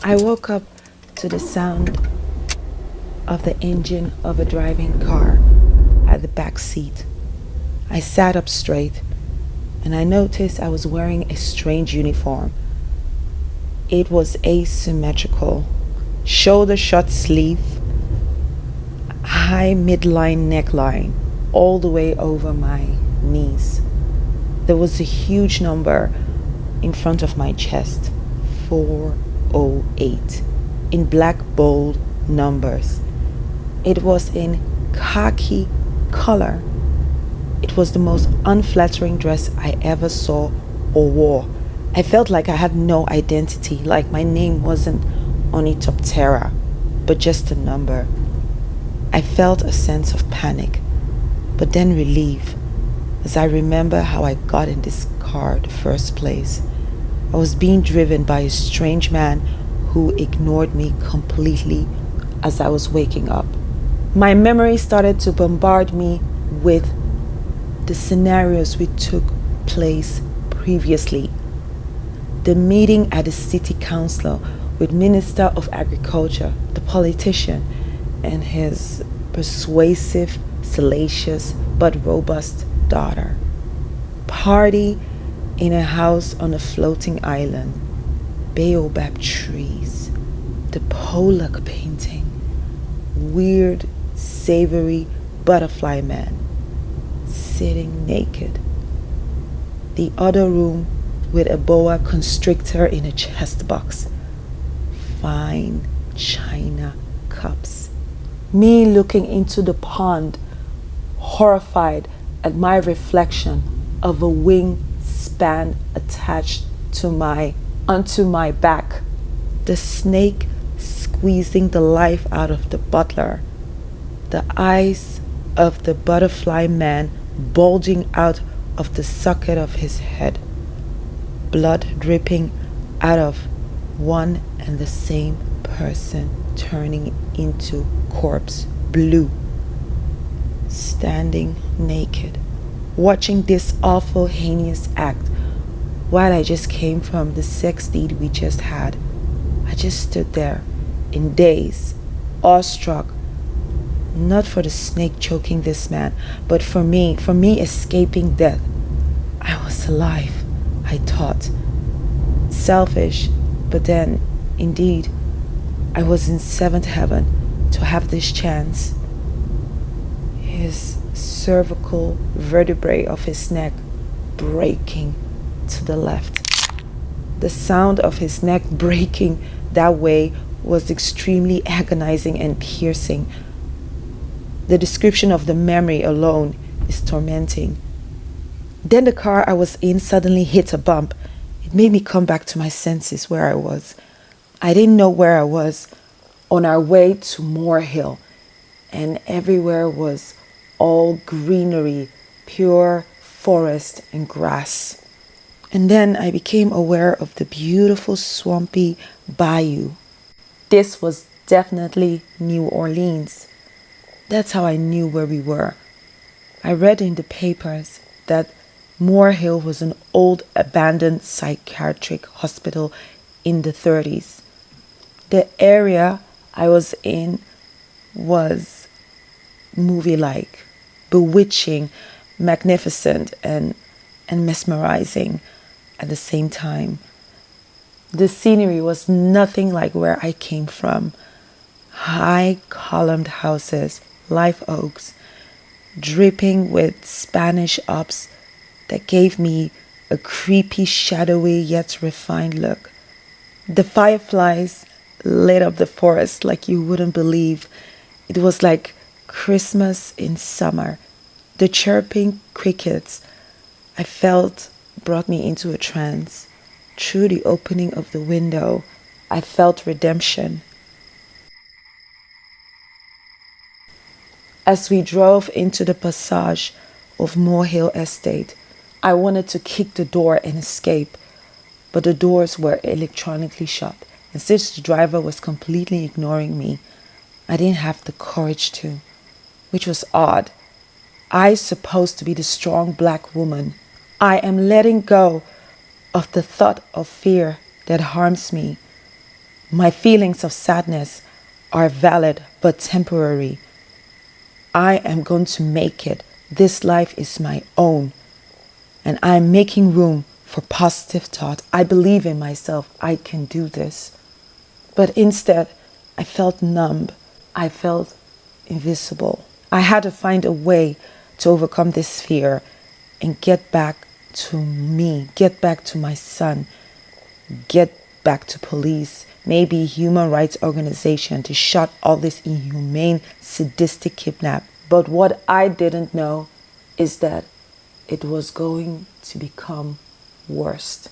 I woke up to the sound of the engine of a driving car at the back seat. I sat up straight and I noticed I was wearing a strange uniform. It was asymmetrical, shoulder short sleeve, high midline neckline, all the way over my knees. There was a huge number in front of my chest, 408, in black bold numbers. It was in khaki color. It was the most unflattering dress I ever saw or wore. I felt like I had no identity, like my name wasn't Ornitopthera, but just a number. I felt a sense of panic, but then relief, as I remember how I got in this car the first place. I was being driven by a strange man who ignored me completely as I was waking up. My memory started to bombard me with the scenarios which took place previously. The meeting at the city council with Minister of Agriculture, the politician, and his persuasive, salacious, but robust daughter. Party in a house on a floating island. Baobab trees. The Pollock painting. Weird, savory butterfly man sitting naked. The other room with a boa constrictor in a chest box. Fine china cups. Me looking into the pond, horrified at my reflection of a wing span attached onto my back. The snake squeezing the life out of the butler. The eyes of the butterfly man bulging out of the socket of his head. Blood dripping out of one and the same person, turning into corpse blue. Standing naked, watching this awful, heinous act while I just came from the sex deed we just had. I just stood there in daze, awestruck, not for the snake choking this man, but for me escaping death. I was alive, I thought. Selfish, but then, indeed, I was in seventh heaven to have this chance. His cervical vertebrae of his neck breaking to the left. The sound of his neck breaking that way was extremely agonizing and piercing. The description of the memory alone is tormenting. Then the car I was in suddenly hit a bump. It made me come back to my senses where I was. I didn't know where I was. On our way to Moorhill, and everywhere was all greenery, pure forest and grass. And then I became aware of the beautiful swampy bayou. This was definitely New Orleans. That's how I knew where we were. I read in the papers that Moorhill was an old abandoned psychiatric hospital in the 30s. The area I was in was movie-like, bewitching, magnificent, and mesmerizing at the same time. The scenery was nothing like where I came from. High columned houses, live oaks, dripping with Spanish ups that gave me a creepy, shadowy yet refined look. The fireflies lit up the forest like you wouldn't believe. It was like Christmas in summer. The chirping crickets I felt brought me into a trance. Through the opening of the window, I felt redemption. As we drove into the passage of Moorhill Estate, I wanted to kick the door and escape, but the doors were electronically shut, and since the driver was completely ignoring me, I didn't have the courage to, which was odd. I supposed to be the strong black woman. I am letting go of the thought of fear that harms me. My feelings of sadness are valid but temporary. I am going to make it. This life is my own. And I'm making room for positive thought. I believe in myself. I can do this. But instead, I felt numb. I felt invisible. I had to find a way to overcome this fear and get back to me, get back to my son, get back to police, maybe human rights organization to shut all this inhumane, sadistic kidnap. But what I didn't know is that it was going to become worse.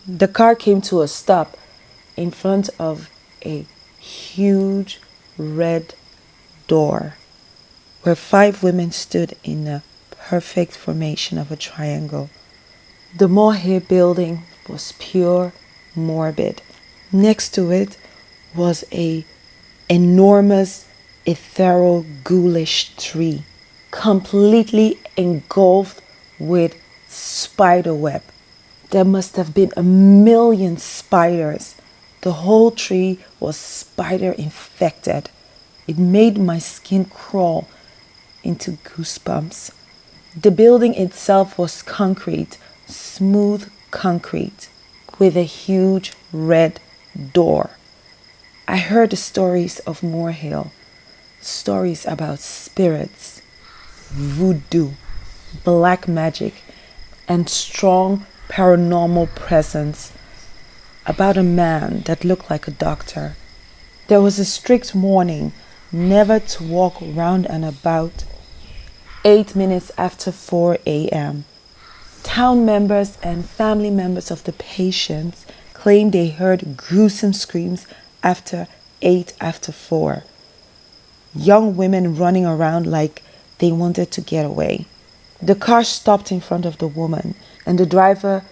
The car came to a stop in front of a huge red door where 5 women stood in a perfect formation of a triangle. The Moorhill building was pure morbid. Next to it was a enormous ethereal ghoulish tree, completely engulfed with spider web. There must have been 1,000,000 spiders. The whole tree was spider infected. It made my skin crawl into goosebumps. The building itself was concrete, smooth concrete, with a huge red door. I heard the stories of Moorhill, stories about spirits, voodoo, black magic, and strong paranormal presence, about a man that looked like a doctor. There was a strict warning never to walk round and about 8 minutes after 4 a.m. Town members and family members of the patients claimed they heard gruesome screams after 8 after 4. Young women running around like they wanted to get away. The car stopped in front of the woman and the driver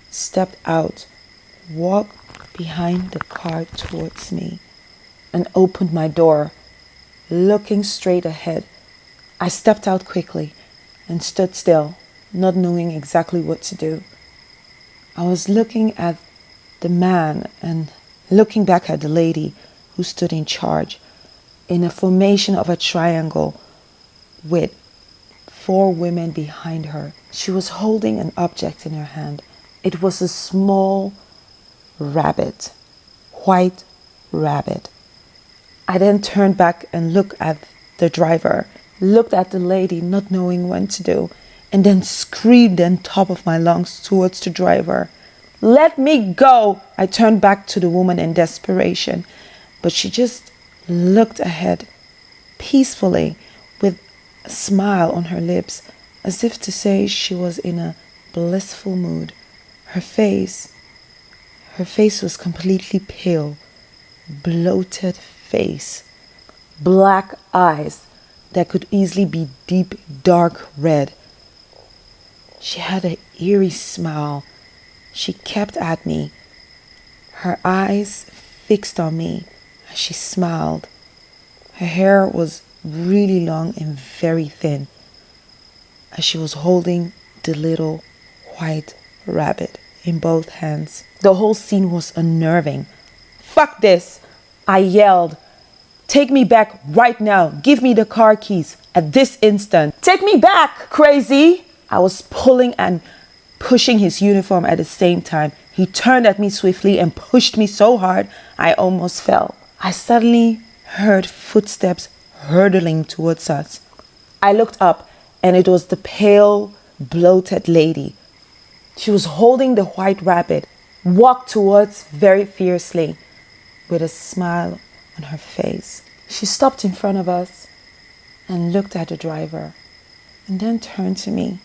stepped out, walked behind the car towards me, and opened my door, looking straight ahead. I stepped out quickly and stood still, not knowing exactly what to do. I was looking at the man and looking back at the lady who stood in charge in a formation of a triangle with 4 women behind her. She was holding an object in her hand. It was a small rabbit, white rabbit. I then turned back and looked at the driver, looked at the lady, not knowing what to do, and then screamed on top of my lungs towards the driver. "Let me go!" I turned back to the woman in desperation, but she just looked ahead peacefully with a smile on her lips, as if to say she was in a blissful mood. Her face was completely pale, bloated face, black eyes that could easily be deep, dark red. She had an eerie smile. She kept at me, her eyes fixed on me as she smiled. Her hair was really long and very thin as she was holding the little white rabbit in both hands. The whole scene was unnerving. "Fuck this!" I yelled. "Take me back right now. Give me the car keys at this instant. Take me back, crazy!" I was pulling and pushing his uniform at the same time. He turned at me swiftly and pushed me so hard I almost fell. I suddenly heard footsteps hurtling towards us. I looked up and it was the pale, bloated lady. She was holding the white rabbit, walked towards very fiercely with a smile on her face. She stopped in front of us and looked at the driver and then turned to me.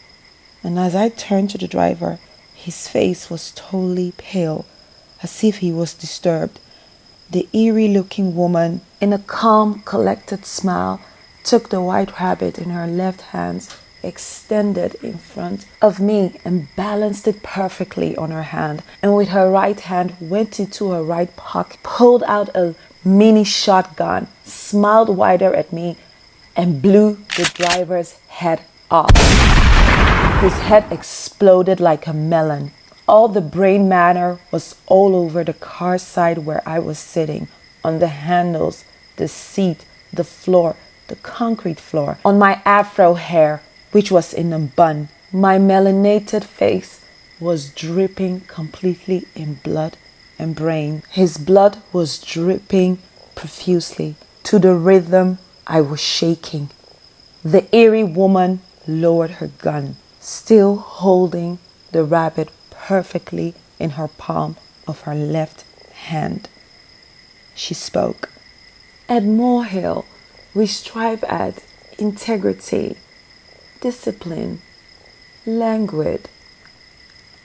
And as I turned to the driver, his face was totally pale, as if he was disturbed. The eerie-looking woman, in a calm, collected smile, took the white rabbit in her left hand, extended in front of me and balanced it perfectly on her hand, and with her right hand went into her right pocket, pulled out a mini shotgun, smiled wider at me, and blew the driver's head off. His head exploded like a melon. All the brain matter was all over the car side where I was sitting, on the handles, the seat, the floor, the concrete floor, on my afro hair, which was in a bun. My melanated face was dripping completely in blood and brain. His blood was dripping profusely. To the rhythm, I was shaking. The eerie woman lowered her gun, still holding the rabbit perfectly in her palm of her left hand. She spoke. At Moorhill, we strive at integrity, discipline, language,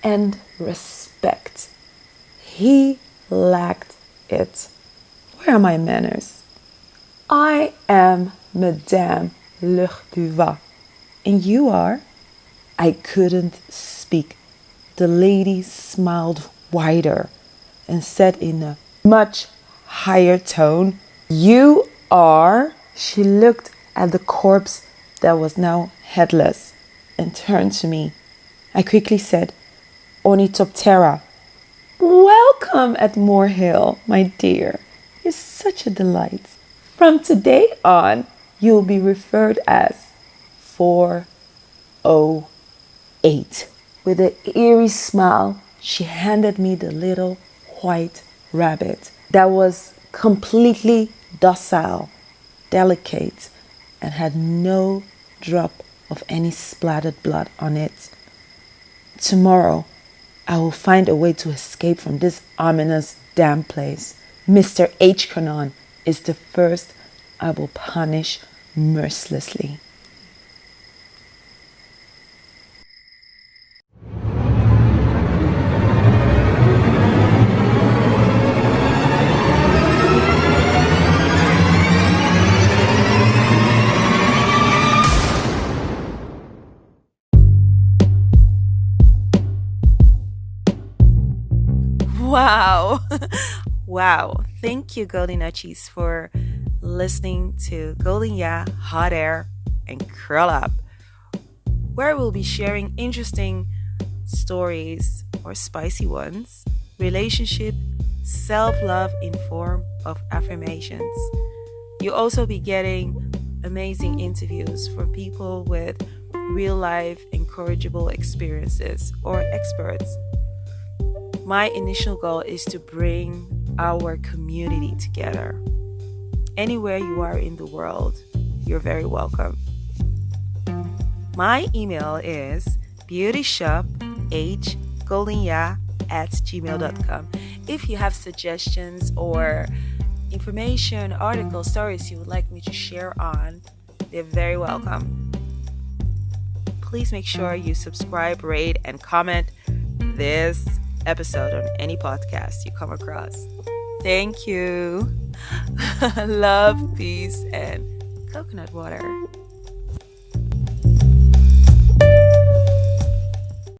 and respect. He lacked it. Where are my manners? I am Madame Lurduva, and you are? I couldn't speak. The lady smiled wider and said in a much higher tone, "You are?" She looked at the corpse that was now headless and turned to me. I quickly said, "Ornitopthera." "Welcome at Moorhill, my dear. You're such a delight. From today on, you'll be referred as 408. With an eerie smile, she handed me the little white rabbit that was completely docile, delicate, and had no drop of any splattered blood on it. Tomorrow, I will find a way to escape from this ominous damn place. Mr. Hcranom is the first I will punish mercilessly. Wow. Wow. Thank you, Golden Nutchies, for listening to Golden Yeah, Hot Air, and Curl Up, where we'll be sharing interesting stories or spicy ones, relationship, self-love in form of affirmations. You'll also be getting amazing interviews from people with real-life incorrigible experiences or experts. My initial goal is to bring our community together. Anywhere you are in the world, you're very welcome. My email is beautyshop@gmail.com. If you have suggestions or information, articles, stories you would like me to share on, they're very welcome. Please make sure you subscribe, rate, and comment this episode on any podcast you come across. Thank you. Love, peace, and coconut water.